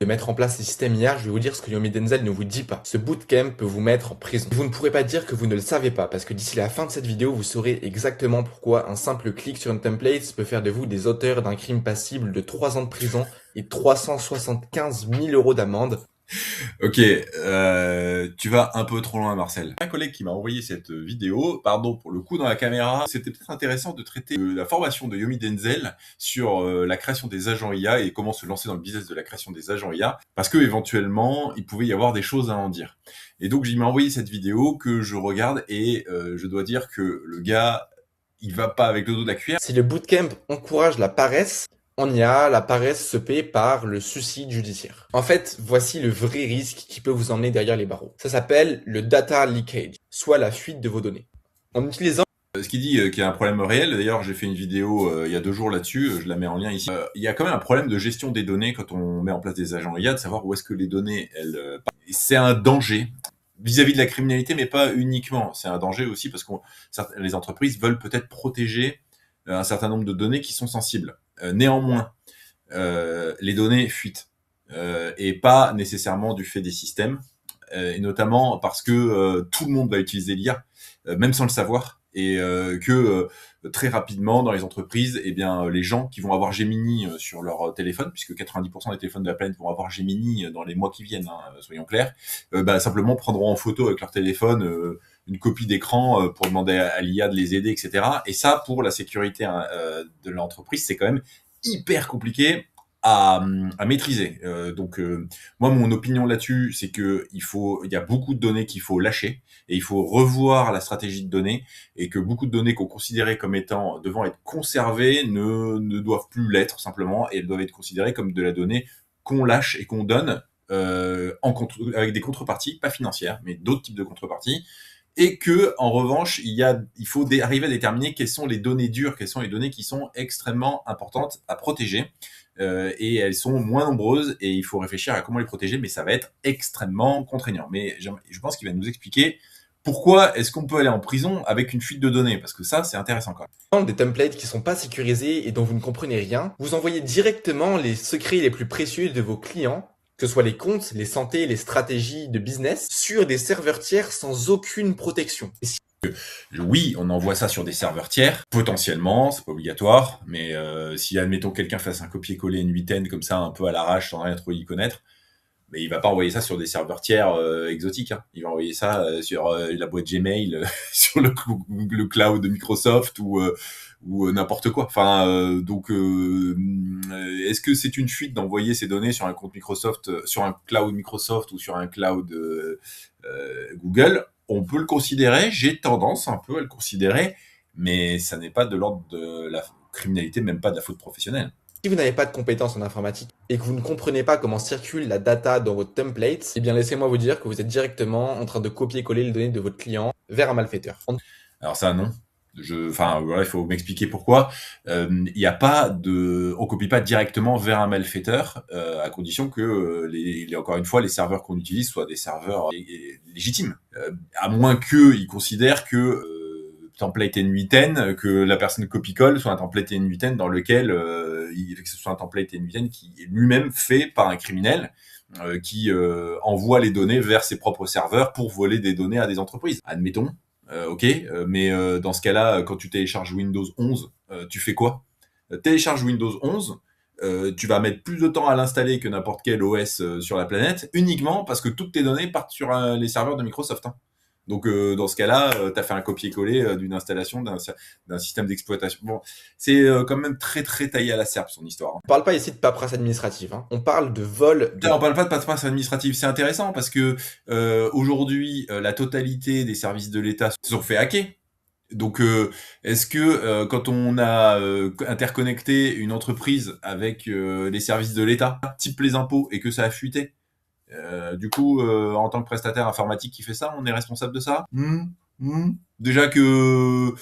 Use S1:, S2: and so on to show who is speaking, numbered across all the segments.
S1: De mettre en place ces systèmes IA, je vais vous dire ce que Yomi Denzel ne vous dit pas. Ce bootcamp peut vous mettre en prison. Vous ne pourrez pas dire que vous ne le savez pas, parce que d'ici la fin de cette vidéo, vous saurez exactement pourquoi un simple clic sur une template peut faire de vous des auteurs d'un crime passible de 3 ans de prison et 375 000 € d'amende.
S2: Ok, tu vas un peu trop loin, Marcel. Un collègue qui m'a envoyé cette vidéo, pardon pour le coup dans la caméra, c'était peut-être intéressant de traiter la formation de Yomi Denzel sur la création des agents IA et comment se lancer dans le business de la création des agents IA, parce que éventuellement, il pouvait y avoir des choses à en dire. Et donc, il m'a envoyé cette vidéo que je regarde et je dois dire que le gars, il va pas avec le dos de la cuillère.
S1: Si le bootcamp encourage la paresse, en IA, la paresse se paie par le suicide judiciaire. En fait, voici le vrai risque qui peut vous emmener derrière les barreaux. Ça s'appelle le data leakage, soit la fuite de vos données. En utilisant
S2: Ce qui dit qu'il y a un problème réel, d'ailleurs j'ai fait une vidéo il y a 2 jours là-dessus, je la mets en lien ici. Il y a quand même un problème de gestion des données quand on met en place des agents IA, de savoir où est-ce que les données, c'est un danger vis-à-vis de la criminalité, mais pas uniquement. C'est un danger aussi parce que les entreprises veulent peut-être protéger un certain nombre de données qui sont sensibles. Néanmoins, les données fuitent, et pas nécessairement du fait des systèmes, et notamment parce que tout le monde va utiliser l'IA, même sans le savoir, et que très rapidement dans les entreprises, eh bien les gens qui vont avoir Gemini sur leur téléphone, puisque 90% des téléphones de la planète vont avoir Gemini dans les mois qui viennent, hein, soyons clairs, simplement prendront en photo avec leur téléphone une copie d'écran pour demander à l'IA de les aider, etc. Et ça, pour la sécurité de l'entreprise, c'est quand même hyper compliqué à maîtriser. Moi, mon opinion là-dessus, c'est que il y a beaucoup de données qu'il faut lâcher et il faut revoir la stratégie de données, et que beaucoup de données qu'on considérait comme étant devant être conservées ne doivent plus l'être simplement, et elles doivent être considérées comme de la donnée qu'on lâche et qu'on donne avec des contreparties, pas financières, mais d'autres types de contreparties. Et que, en revanche, il faut arriver à déterminer quelles sont les données dures, quelles sont les données qui sont extrêmement importantes à protéger. Et elles sont moins nombreuses, et il faut réfléchir à comment les protéger, mais ça va être extrêmement contraignant. Mais je pense qu'il va nous expliquer pourquoi est-ce qu'on peut aller en prison avec une fuite de données, parce que ça, c'est intéressant quand même.
S1: des templates qui sont pas sécurisés et dont vous ne comprenez rien, vous envoyez directement les secrets les plus précieux de vos clients, que ce soit les comptes, les santé, les stratégies de business, sur des serveurs tiers sans aucune protection.
S2: Oui, on envoie ça sur des serveurs tiers, potentiellement, c'est pas obligatoire, mais si admettons quelqu'un fasse un copier-coller N8N comme ça, un peu à l'arrache, sans rien trop y connaître, mais il va pas envoyer ça sur des serveurs tiers exotiques, hein. Il va envoyer ça sur la boîte Gmail, sur le cloud de Microsoft ou n'importe quoi. Enfin, est-ce que c'est une fuite d'envoyer ces données sur un compte Microsoft, sur un cloud Microsoft ou sur un cloud Google? On peut le considérer, j'ai tendance un peu à le considérer, mais ça n'est pas de l'ordre de la criminalité, même pas de la faute professionnelle.
S1: Si vous n'avez pas de compétences en informatique et que vous ne comprenez pas comment circule la data dans votre template, eh bien laissez-moi vous dire que vous êtes directement en train de copier-coller les données de votre client vers un malfaiteur.
S2: Alors ça, non. Voilà, il faut m'expliquer pourquoi. Il y a pas on copie pas directement vers un malfaiteur, à condition que encore une fois, les serveurs qu'on utilise soient des serveurs légitimes. À moins qu'ils considèrent que template N8N, que la personne copie-colle soit un template N8N dans lequel que ce soit un template N8N qui est lui-même fait par un criminel qui envoie les données vers ses propres serveurs pour voler des données à des entreprises. Admettons. Ok, mais dans ce cas-là, quand tu télécharges Windows 11, tu fais quoi? Télécharge Windows 11, tu vas mettre plus de temps à l'installer que n'importe quel OS sur la planète, uniquement parce que toutes tes données partent sur les serveurs de Microsoft, hein. Donc dans ce cas-là, tu as fait un copier-coller d'une installation d'un système d'exploitation. Bon, c'est quand même très très taillé à la serpe son histoire, hein.
S1: On parle pas ici de paperasse administrative, hein. On parle de vol de...
S2: On parle pas de paperasse administrative, c'est intéressant parce que aujourd'hui, la totalité des services de l'État se sont fait hacker. Donc, est-ce que quand on a interconnecté une entreprise avec les services de l'État, type les impôts, et que ça a fuité, du coup, en tant que prestataire informatique qui fait ça, on est responsable de ça? Déjà que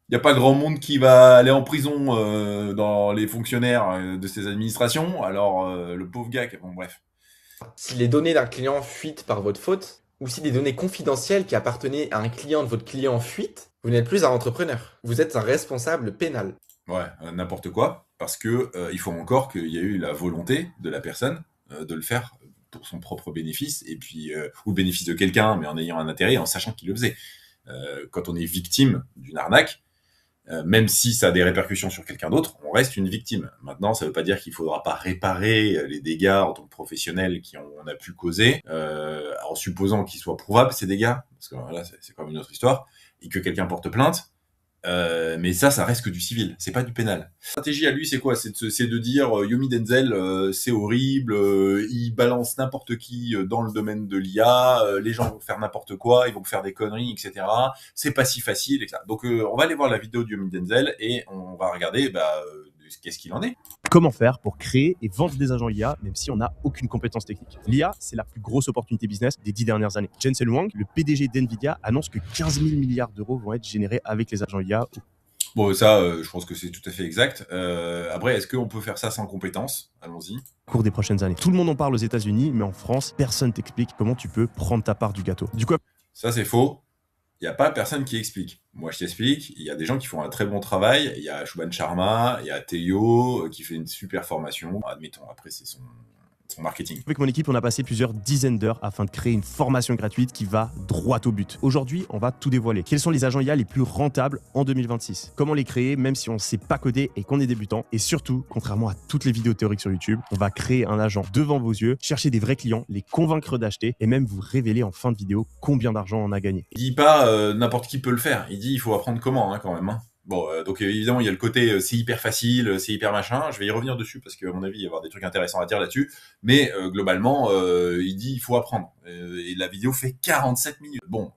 S2: il n'y a pas grand monde qui va aller en prison dans les fonctionnaires de ces administrations, alors le pauvre gars, bon bref.
S1: Si les données d'un client fuitent par votre faute, ou si des données confidentielles qui appartenaient à un client de votre client fuitent, vous n'êtes plus un entrepreneur. Vous êtes un responsable pénal.
S2: Ouais, n'importe quoi, parce que il faut encore qu'il y ait eu la volonté de la personne de le faire pour son propre bénéfice, et puis ou le bénéfice de quelqu'un, mais en ayant un intérêt, en sachant qu'il le faisait. Quand on est victime d'une arnaque, même si ça a des répercussions sur quelqu'un d'autre, on reste une victime. Maintenant, ça ne veut pas dire qu'il ne faudra pas réparer les dégâts en tant que professionnel on a pu causer, en supposant qu'ils soient prouvables, ces dégâts, parce que là, c'est quand même une autre histoire, et que quelqu'un porte plainte. Mais ça reste que du civil, c'est pas du pénal. La stratégie à lui, c'est quoi? C'est de dire Yomi Denzel, c'est horrible, il balance n'importe qui dans le domaine de l'IA, les gens vont faire n'importe quoi, ils vont faire des conneries, etc. C'est pas si facile, etc. Donc on va aller voir la vidéo de Yomi Denzel et on va regarder qu'est-ce qu'il en est.
S3: Comment faire pour créer et vendre des agents IA, même si on n'a aucune compétence technique? L'IA, c'est la plus grosse opportunité business des 10 dernières années. Jensen Huang, le PDG d'NVIDIA, annonce que 15 000 milliards d'euros vont être générés avec les agents IA.
S2: Bon, ça, je pense que c'est tout à fait exact. Après, est-ce qu'on peut faire ça sans compétences? Allons-y.
S3: Au cours des prochaines années. Tout le monde en parle aux États-Unis, mais en France, personne t'explique comment tu peux prendre ta part du gâteau. Du coup,
S2: ça, c'est faux. Il n'y a pas personne qui explique. Moi, je t'explique. Il y a des gens qui font un très bon travail. Il y a Shubham Sharma, il y a Théo qui fait une super formation. Admettons, après, c'est son marketing.
S3: Avec mon équipe, on a passé plusieurs dizaines d'heures afin de créer une formation gratuite qui va droit au but. Aujourd'hui, on va tout dévoiler. Quels sont les agents IA les plus rentables en 2026? Comment les créer même si on ne sait pas coder et qu'on est débutant? Et surtout, contrairement à toutes les vidéos théoriques sur YouTube, on va créer un agent devant vos yeux, chercher des vrais clients, les convaincre d'acheter et même vous révéler en fin de vidéo combien d'argent on a gagné.
S2: Il dit pas n'importe qui peut le faire. Il dit il faut apprendre comment quand même. Bon, donc évidemment, il y a le côté c'est hyper facile, c'est hyper machin. Je vais y revenir dessus parce qu'à mon avis, il va y avoir des trucs intéressants à dire là-dessus. Mais globalement, il dit il faut apprendre. Et la vidéo fait 47 minutes. Bon,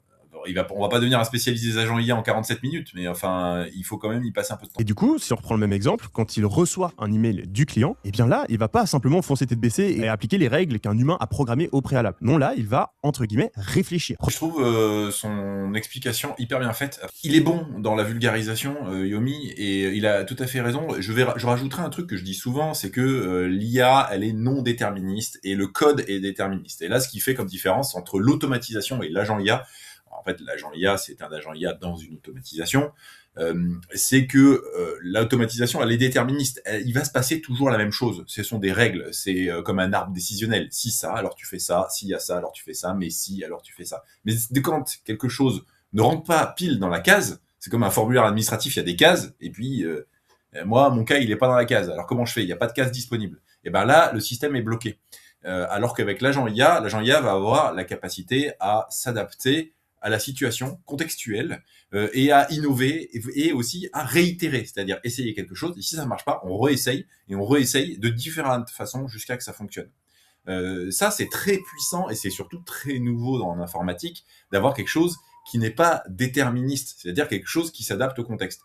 S2: on va pas devenir un spécialiste des agents IA en 47 minutes, mais enfin, il faut quand même y passer un peu de temps.
S3: Et du coup, si on reprend le même exemple, quand il reçoit un email du client, eh bien là, il va pas simplement foncer tête baissée et appliquer les règles qu'un humain a programmées au préalable. Non, là, il va, entre guillemets, réfléchir.
S2: Je trouve son explication hyper bien faite. Il est bon dans la vulgarisation, Yomi, et il a tout à fait raison. Je rajouterai un truc que je dis souvent, c'est que l'IA, elle est non déterministe et le code est déterministe. Et là, ce qui fait comme différence entre l'automatisation et l'agent IA, en fait, l'agent IA, c'est un agent IA dans une automatisation. C'est que l'automatisation, elle est déterministe. Il va se passer toujours la même chose. Ce sont des règles. C'est comme un arbre décisionnel. Si ça, alors tu fais ça. S'il y a ça, alors tu fais ça. Mais si, alors tu fais ça. Mais quand quelque chose ne rentre pas pile dans la case, c'est comme un formulaire administratif, il y a des cases. Et puis, moi, mon cas, il n'est pas dans la case. Alors comment je fais? Il n'y a pas de case disponible. Et ben là, le système est bloqué. Alors qu'avec l'agent IA va avoir la capacité à s'adapter à la situation contextuelle et à innover et aussi à réitérer, c'est-à-dire essayer quelque chose, et si ça ne marche pas, on réessaye, et on réessaye de différentes façons jusqu'à que ça fonctionne. Ça, c'est très puissant, et c'est surtout très nouveau dans l'informatique, d'avoir quelque chose qui n'est pas déterministe, c'est-à-dire quelque chose qui s'adapte au contexte.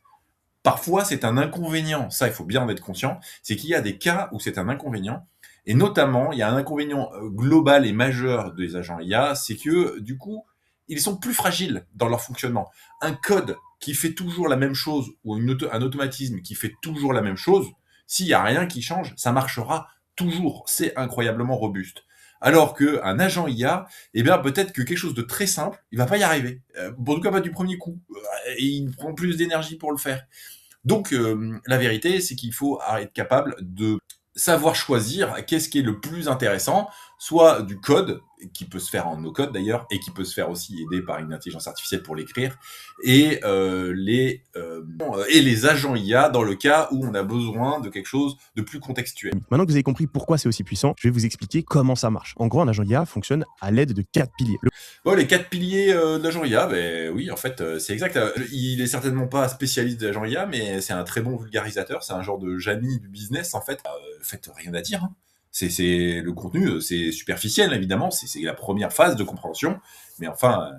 S2: Parfois, c'est un inconvénient, ça, il faut bien en être conscient, c'est qu'il y a des cas où c'est un inconvénient, et notamment, il y a un inconvénient global et majeur des agents IA, c'est que, du coup, ils sont plus fragiles dans leur fonctionnement. Un code qui fait toujours la même chose ou un automatisme qui fait toujours la même chose, s'il n'y a rien qui change, ça marchera toujours. C'est incroyablement robuste. Alors qu'un agent IA, eh bien, peut-être que quelque chose de très simple, il va pas y arriver. En tout cas, pas du premier coup. Et il prend plus d'énergie pour le faire. Donc, la vérité, c'est qu'il faut être capable de savoir choisir qu'est-ce qui est le plus intéressant, soit du code, qui peut se faire en no-code d'ailleurs, et qui peut se faire aussi aider par une intelligence artificielle pour l'écrire, et les agents IA dans le cas où on a besoin de quelque chose de plus contextuel.
S3: Maintenant que vous avez compris pourquoi c'est aussi puissant, je vais vous expliquer comment ça marche. En gros, un agent IA fonctionne à l'aide de 4 piliers.
S2: Bon, les 4 piliers de l'agent IA, oui, en fait, c'est exact. Il est certainement pas spécialiste de l'agent IA, mais c'est un très bon vulgarisateur. C'est un genre de Jamy du business, en fait. Faites rien à dire. C'est le contenu, c'est superficiel, évidemment. C'est la première phase de compréhension. Mais enfin,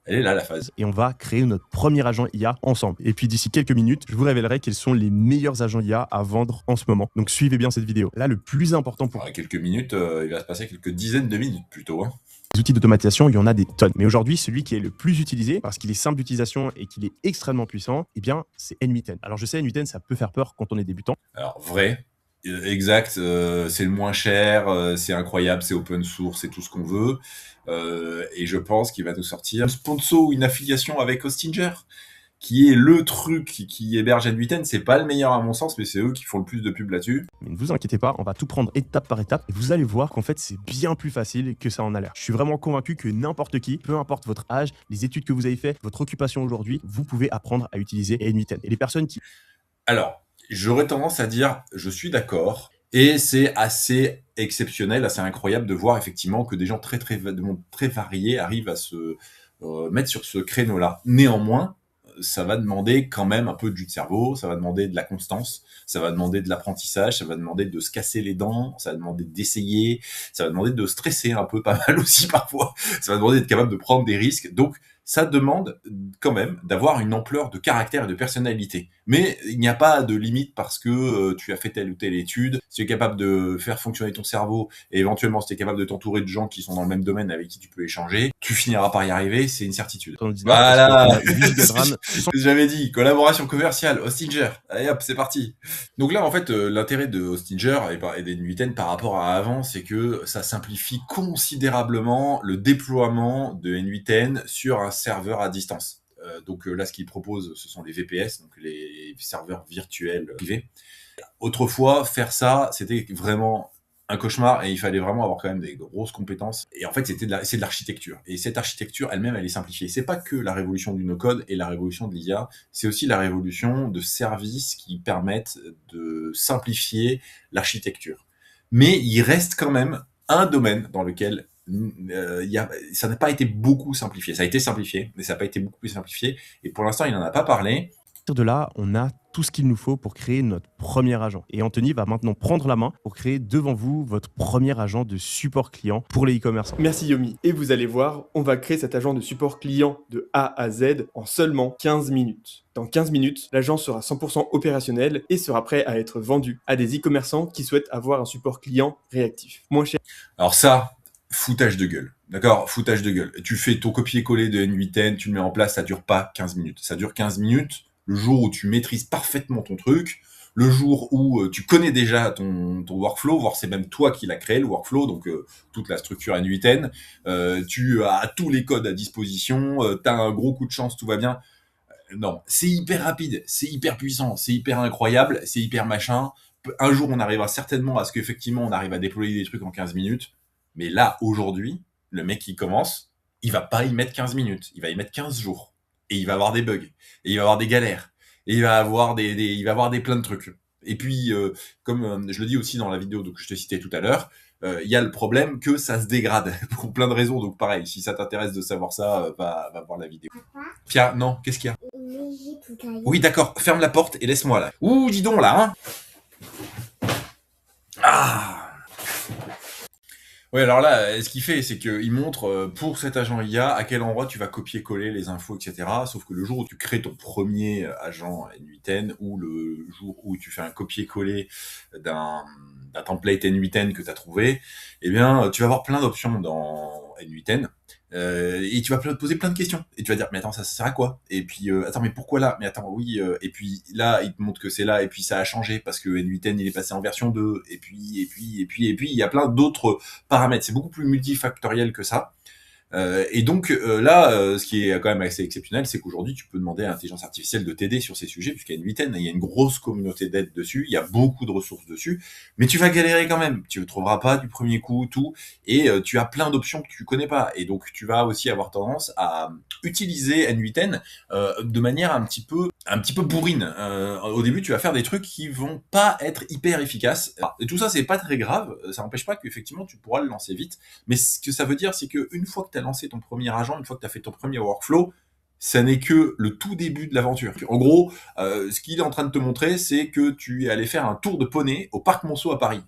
S2: elle est là, la phase.
S3: Et on va créer notre premier agent IA ensemble. Et puis d'ici quelques minutes, je vous révélerai quels sont les meilleurs agents IA à vendre en ce moment. Donc suivez bien cette vidéo. Là, le plus important pour...
S2: quelques minutes, il va se passer quelques dizaines de minutes plutôt.
S3: Les outils d'automatisation, il y en a des tonnes. Mais aujourd'hui, celui qui est le plus utilisé, parce qu'il est simple d'utilisation et qu'il est extrêmement puissant, eh bien, c'est N8N. Alors je sais, N8N, ça peut faire peur quand on est débutant.
S2: Alors, vrai, exact, c'est le moins cher, c'est incroyable, c'est open source, c'est tout ce qu'on veut. Et je pense qu'il va nous sortir un sponsor ou une affiliation avec Hostinger, qui est le truc qui héberge N8N, c'est pas le meilleur à mon sens, mais c'est eux qui font le plus de pub là-dessus.
S3: Mais ne vous inquiétez pas, on va tout prendre étape par étape et vous allez voir qu'en fait c'est bien plus facile que ça en a l'air. Je suis vraiment convaincu que n'importe qui, peu importe votre âge, les études que vous avez fait, votre occupation aujourd'hui, vous pouvez apprendre à utiliser N8N. Et les personnes qui...
S2: Alors, j'aurais tendance à dire, je suis d'accord, et c'est assez exceptionnel, assez incroyable de voir effectivement que des gens de monde très variés arrivent à se mettre sur ce créneau-là. Néanmoins, ça va demander quand même un peu de jus de cerveau, ça va demander de la constance, ça va demander de l'apprentissage, ça va demander de se casser les dents, ça va demander d'essayer, ça va demander de stresser un peu pas mal aussi parfois, ça va demander d'être capable de prendre des risques. Donc, ça demande quand même d'avoir une ampleur de caractère et de personnalité. Mais il n'y a pas de limite parce que tu as fait telle ou telle étude, si tu es capable de faire fonctionner ton cerveau et éventuellement si tu es capable de t'entourer de gens qui sont dans le même domaine avec qui tu peux échanger, tu finiras par y arriver, c'est une certitude. Voilà, j'avais dit, collaboration commerciale, Hostinger, allez hop, c'est parti. Donc là, en fait, l'intérêt de Hostinger et des N8N par rapport à avant, c'est que ça simplifie considérablement le déploiement de N8N sur un serveur à distance. Donc là, ce qu'ils proposent, ce sont les VPS, donc les serveurs virtuels privés. Autrefois, faire ça, c'était vraiment un cauchemar et il fallait vraiment avoir quand même des grosses compétences. Et en fait, c'est de l'architecture. Et cette architecture elle-même, elle est simplifiée. C'est pas que la révolution du no-code et la révolution de l'IA, c'est aussi la révolution de services qui permettent de simplifier l'architecture. Mais il reste quand même un domaine dans lequel ça n'a pas été beaucoup simplifié. Ça a été simplifié, mais ça n'a pas été beaucoup plus simplifié. Et pour l'instant, il n'en a pas parlé.
S3: De là, on a tout ce qu'il nous faut pour créer notre premier agent. Et Anthony va maintenant prendre la main pour créer devant vous votre premier agent de support client pour les e-commerçants.
S4: Merci Yomi. Et vous allez voir, on va créer cet agent de support client de A à Z en seulement 15 minutes. Dans 15 minutes, l'agent sera 100% opérationnel et sera prêt à être vendu à des e-commerçants qui souhaitent avoir un support client réactif. Moins cher.
S2: Alors ça, foutage de gueule. D'accord, foutage de gueule. Tu fais ton copier-coller de N8N, tu le mets en place, ça dure pas 15 minutes. Ça dure 15 minutes le jour où tu maîtrises parfaitement ton truc, le jour où tu connais déjà ton workflow, voire c'est même toi qui l'as créé, le workflow, donc toute la structure N8N, tu as tous les codes à disposition, tu as un gros coup de chance, tout va bien. Non, c'est hyper rapide, c'est hyper puissant, c'est hyper incroyable, c'est hyper machin. Un jour, on arrivera certainement à ce qu'effectivement, on arrive à déployer des trucs en 15 minutes. Mais là, aujourd'hui, le mec qui commence, il va pas y mettre 15 minutes, il va y mettre 15 jours. Et il va avoir des bugs, et il va avoir des galères, et il va avoir il va avoir des plein de trucs. Et puis, comme je le dis aussi dans la vidéo que je te citais tout à l'heure, il y a le problème que ça se dégrade pour plein de raisons. Donc pareil, si ça t'intéresse de savoir ça, va voir la vidéo. Pia, non, qu'est-ce qu'il y a? Oui, d'accord, ferme la porte et laisse-moi là. Ouh, dis donc là, hein. Ah. Ouais, alors là, ce qu'il fait, c'est qu'il montre pour cet agent IA à quel endroit tu vas copier-coller les infos, etc. Sauf que le jour où tu crées ton premier agent N8N ou le jour où tu fais un copier-coller d'un template N8N que tu as trouvé, eh bien, tu vas avoir plein d'options dans N8N. Et tu vas te poser plein de questions. Et tu vas dire, mais attends, ça sert à quoi? Et puis, attends, mais pourquoi là? Mais attends, oui. Et puis là, il te montre que c'est là, et puis ça a changé parce que N8N, il est passé en version 2. Et puis, il y a plein d'autres paramètres. C'est beaucoup plus multifactoriel que ça. Et donc là, ce qui est quand même assez exceptionnel, c'est qu'aujourd'hui, tu peux demander à l'intelligence artificielle de t'aider sur ces sujets, puisqu'il y a une N8N, il y a une grosse communauté d'aide dessus, il y a beaucoup de ressources dessus, mais tu vas galérer quand même, tu ne trouveras pas du premier coup tout, et tu as plein d'options que tu connais pas, et donc tu vas aussi avoir tendance à utiliser N8N de manière un petit peu bourrine. Au début, tu vas faire des trucs qui vont pas être hyper efficaces, et tout ça, c'est pas très grave, ça n'empêche pas qu'effectivement, tu pourras le lancer vite, mais ce que ça veut dire, c'est qu'une fois que tu as lancé ton premier agent, une fois que tu as fait ton premier workflow, ça n'est que le tout début de l'aventure. En gros, ce qu'il est en train de te montrer, c'est que tu es allé faire un tour de poney au Parc Monceau à Paris.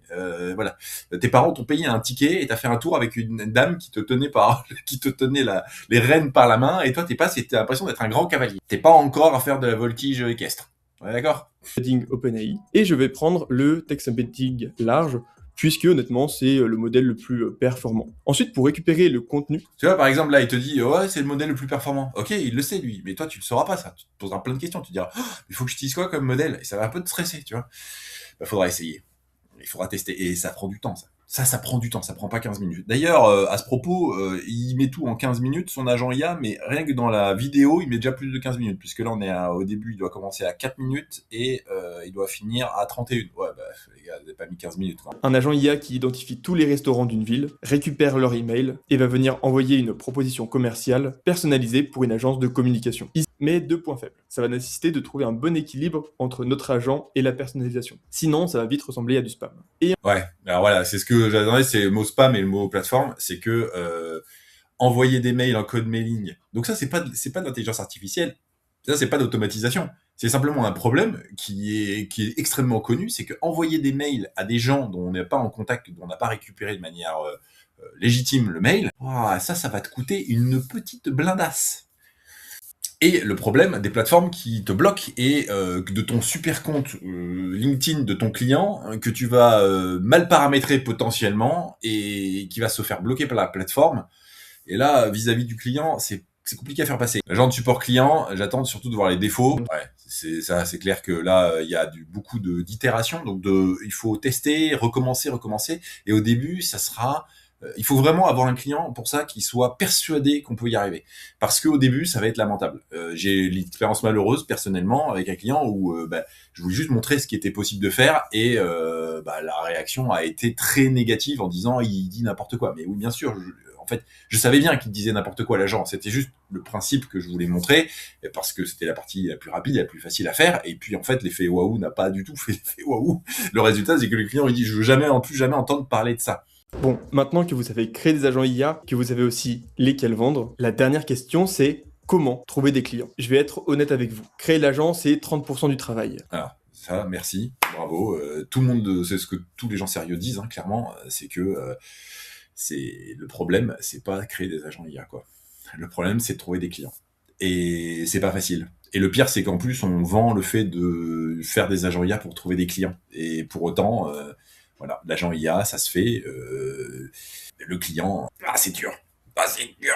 S2: Voilà. Tes parents t'ont payé un ticket et t'as fait un tour avec une dame qui te tenait les rênes par la main, et toi t'as l'impression d'être un grand cavalier. T'es pas encore à faire de la voltige équestre. Ouais, d'accord?
S4: Embedding OpenAI. Et je vais prendre le text embedding large, puisque honnêtement, c'est le modèle le plus performant. Ensuite, pour récupérer le contenu...
S2: Tu vois, par exemple, là, il te dit « Ouais, c'est le modèle le plus performant. » Ok, il le sait, lui, mais toi, tu le sauras pas, ça. Tu te poseras plein de questions, tu te diras oh, « Il faut que j'utilise quoi comme modèle ?» Et ça va un peu te stresser, tu vois. Faudra essayer. Il faudra tester, et ça prend du temps, ça. Ça prend du temps, ça prend pas 15 minutes. D'ailleurs, à ce propos, il met tout en 15 minutes, son agent IA, mais rien que dans la vidéo, il met déjà plus de 15 minutes, puisque là, on est au début, il doit commencer à 4 minutes et il doit finir à 31. Ouais, bah, les gars, vous n'avez pas mis 15 minutes, quoi.
S4: Un agent IA qui identifie tous les restaurants d'une ville, récupère leur email et va venir envoyer une proposition commerciale personnalisée pour une agence de communication. Mais 2 points faibles. Ça va nécessiter de trouver un bon équilibre entre notre agent et la personnalisation. Sinon, ça va vite ressembler à du spam.
S2: Ouais, alors voilà, c'est ce que j'attendais, c'est le mot spam et le mot plateforme, c'est que envoyer des mails en code mailing. Donc ça, c'est pas de l'intelligence artificielle, ça c'est pas d'automatisation. C'est simplement un problème qui est extrêmement connu, c'est que envoyer des mails à des gens dont on n'est pas en contact, dont on n'a pas récupéré de manière légitime le mail, ça va te coûter une petite blindasse. Et le problème des plateformes qui te bloquent et de ton super compte LinkedIn de ton client que tu vas mal paramétrer potentiellement et qui va se faire bloquer par la plateforme. Et là, vis-à-vis du client, c'est compliqué à faire passer. L'agent de support client, j'attends surtout de voir les défauts. Ouais, c'est clair que là, il y a beaucoup d'itérations, donc il faut tester, recommencer. Et au début, ça sera il faut vraiment avoir un client pour ça qui soit persuadé qu'on peut y arriver. Parce qu'au début, ça va être lamentable. J'ai l'expérience malheureuse personnellement avec un client où je voulais juste montrer ce qui était possible de faire et la réaction a été très négative en disant il dit n'importe quoi. Mais oui, bien sûr. En fait, je savais bien qu'il disait n'importe quoi l'agent. C'était juste le principe que je voulais montrer parce que c'était la partie la plus rapide, la plus facile à faire. Et puis en fait, l'effet waouh n'a pas du tout fait l'effet waouh. Le résultat, c'est que le client il dit je veux plus jamais entendre parler de ça.
S4: Bon, maintenant que vous savez créer des agents IA, que vous savez aussi lesquels vendre, la dernière question c'est comment trouver des clients. Je vais être honnête avec vous. Créer l'agent, c'est 30% du travail.
S2: Alors, ça, merci, bravo. Tout le monde, c'est ce que tous les gens sérieux disent, hein, clairement, c'est que le problème, c'est pas créer des agents IA, quoi. Le problème, c'est de trouver des clients. Et c'est pas facile. Et le pire, c'est qu'en plus, on vend le fait de faire des agents IA pour trouver des clients. Et pour autant, voilà, l'agent IA, ça se fait. Le client, c'est dur. C'est dur.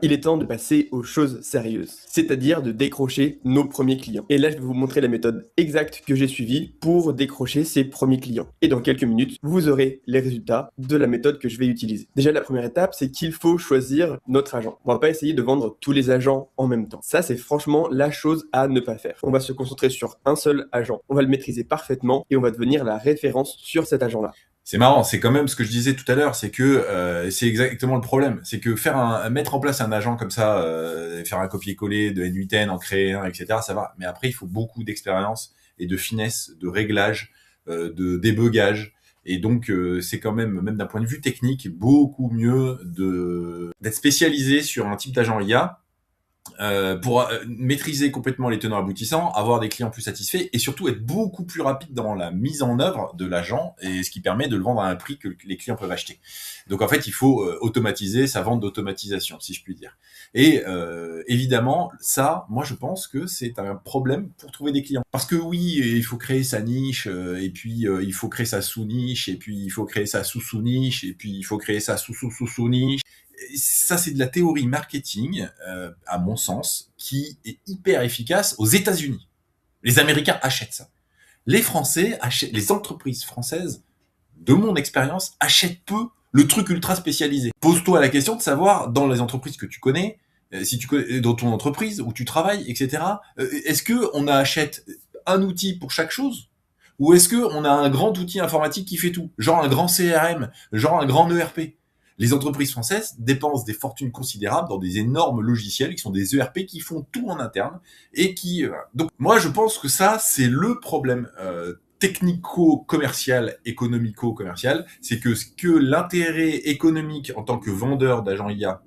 S4: Il est temps de passer aux choses sérieuses, c'est-à-dire de décrocher nos premiers clients. Et là, je vais vous montrer la méthode exacte que j'ai suivie pour décrocher ces premiers clients. Et dans quelques minutes, vous aurez les résultats de la méthode que je vais utiliser. Déjà, la première étape, c'est qu'il faut choisir notre agent. On va pas essayer de vendre tous les agents en même temps. Ça, c'est franchement la chose à ne pas faire. On va se concentrer sur un seul agent. On va le maîtriser parfaitement et on va devenir la référence sur cet agent-là.
S2: C'est marrant, c'est quand même ce que je disais tout à l'heure, c'est que c'est exactement le problème, c'est que mettre en place un agent comme ça, faire un copier-coller de N8N, en créer un, etc., ça va. Mais après, il faut beaucoup d'expérience et de finesse, de réglage, de débugage. Et donc, c'est quand même d'un point de vue technique, beaucoup mieux d'être spécialisé sur un type d'agent IA pour maîtriser complètement les tenants aboutissants, avoir des clients plus satisfaits et surtout être beaucoup plus rapide dans la mise en œuvre de l'agent et ce qui permet de le vendre à un prix que les clients peuvent acheter. Donc en fait, il faut automatiser sa vente d'automatisation, si je puis dire. Et évidemment, ça, moi je pense que c'est un problème pour trouver des clients. Parce que oui, il faut créer sa niche, et puis il faut créer sa sous-niche, et puis il faut créer sa sous-sous-niche, et puis il faut créer sa sous-sous-sous-sous-niche. Ça, c'est de la théorie marketing, à mon sens, qui est hyper efficace aux États-Unis. Les Américains achètent ça. Les Français achètent, les entreprises françaises, de mon expérience, achètent peu le truc ultra spécialisé. Pose-toi la question de savoir, dans les entreprises que tu connais, si tu connais, dans ton entreprise où tu travailles, etc., est-ce que on achète un outil pour chaque chose? Ou est-ce que on a un grand outil informatique qui fait tout? Genre un grand CRM, genre un grand ERP? Les entreprises françaises dépensent des fortunes considérables dans des énormes logiciels qui sont des ERP qui font tout en interne et qui... Donc moi je pense que ça c'est le problème technico-commercial, économico-commercial, c'est que l'intérêt économique en tant que vendeur d'agents IA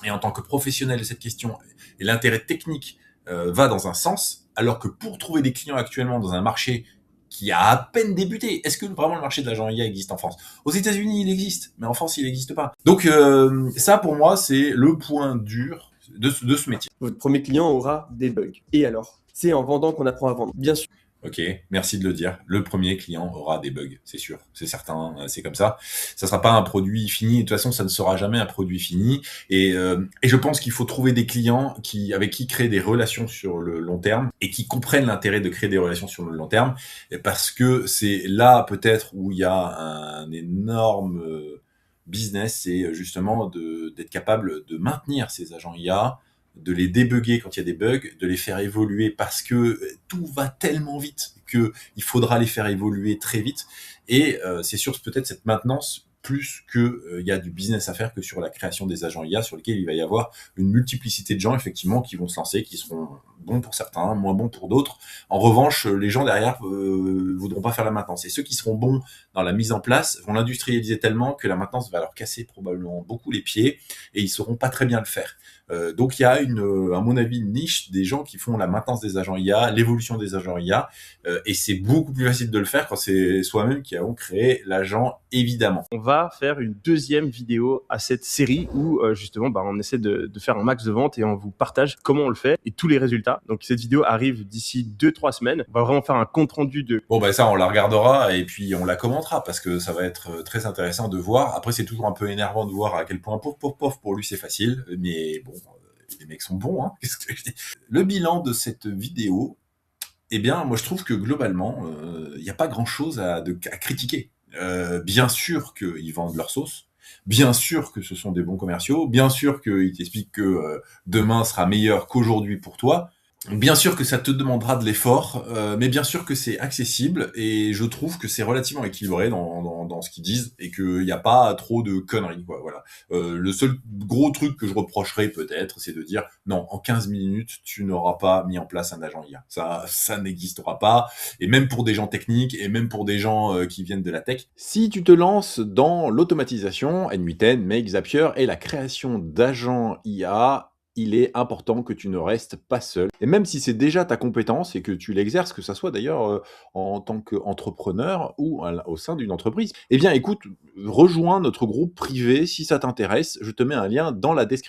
S2: et en tant que professionnel de cette question et l'intérêt technique va dans un sens, alors que pour trouver des clients actuellement dans un marché qui a à peine débuté. Est-ce que vraiment le marché de l'agent IA existe en France? Aux États-Unis, il existe, mais en France, il n'existe pas. Donc ça, pour moi, c'est le point dur de ce métier.
S4: Votre premier client aura des bugs. Et alors? C'est en vendant qu'on apprend à vendre, bien sûr.
S2: Ok, merci de le dire. Le premier client aura des bugs, c'est sûr, c'est certain, c'est comme ça. Ça sera pas un produit fini. De toute façon, ça ne sera jamais un produit fini. Et je pense qu'il faut trouver des clients avec qui créer des relations sur le long terme et qui comprennent l'intérêt de créer des relations sur le long terme, parce que c'est là peut-être où il y a un énorme business, c'est justement d'être capable de maintenir ces agents IA, de les débugger quand il y a des bugs, de les faire évoluer parce que tout va tellement vite que il faudra les faire évoluer très vite. Et c'est sur peut-être cette maintenance plus que il y a du business à faire que sur la création des agents IA, sur lesquels il va y avoir une multiplicité de gens effectivement qui vont se lancer, qui seront bons pour certains, moins bons pour d'autres. En revanche, les gens derrière voudront pas faire la maintenance. Et ceux qui seront bons dans la mise en place vont l'industrialiser tellement que la maintenance va leur casser probablement beaucoup les pieds et ils sauront pas très bien le faire. Donc il y a à mon avis, une niche des gens qui font la maintenance des agents IA, l'évolution des agents IA, et c'est beaucoup plus facile de le faire quand c'est soi-même qui avons créé l'agent, évidemment.
S3: On va faire une deuxième vidéo à cette série où justement on essaie de faire un max de ventes et on vous partage comment on le fait et tous les résultats. Donc cette vidéo arrive d'ici 2-3 semaines. On va vraiment faire un compte rendu de...
S2: Bon, ça, on la regardera et puis on la commentera parce que ça va être très intéressant de voir. Après, c'est toujours un peu énervant de voir à quel point pour lui c'est facile, mais bon, les mecs sont bons, hein. Qu'est-ce que je dis ? Le bilan de cette vidéo, eh bien, moi je trouve que globalement, il n'y a pas grand-chose à critiquer. Bien sûr qu'ils vendent leur sauce, bien sûr que ce sont des bons commerciaux, bien sûr qu'ils t'expliquent que demain sera meilleur qu'aujourd'hui pour toi. Bien sûr que ça te demandera de l'effort, mais bien sûr que c'est accessible et je trouve que c'est relativement équilibré dans ce qu'ils disent et qu'il n'y a pas trop de conneries, quoi. Voilà. Le seul gros truc que je reprocherais peut-être, c'est de dire non, en 15 minutes, tu n'auras pas mis en place un agent IA. Ça n'existera pas. Et même pour des gens techniques et même pour des gens qui viennent de la tech.
S5: Si tu te lances dans l'automatisation, N8N, Make, Zapier et la création d'agents IA, il est important que tu ne restes pas seul. Et même si c'est déjà ta compétence et que tu l'exerces, que ça soit d'ailleurs en tant qu'entrepreneur ou au sein d'une entreprise, eh bien écoute, rejoins notre groupe privé si ça t'intéresse. Je te mets un lien dans la description.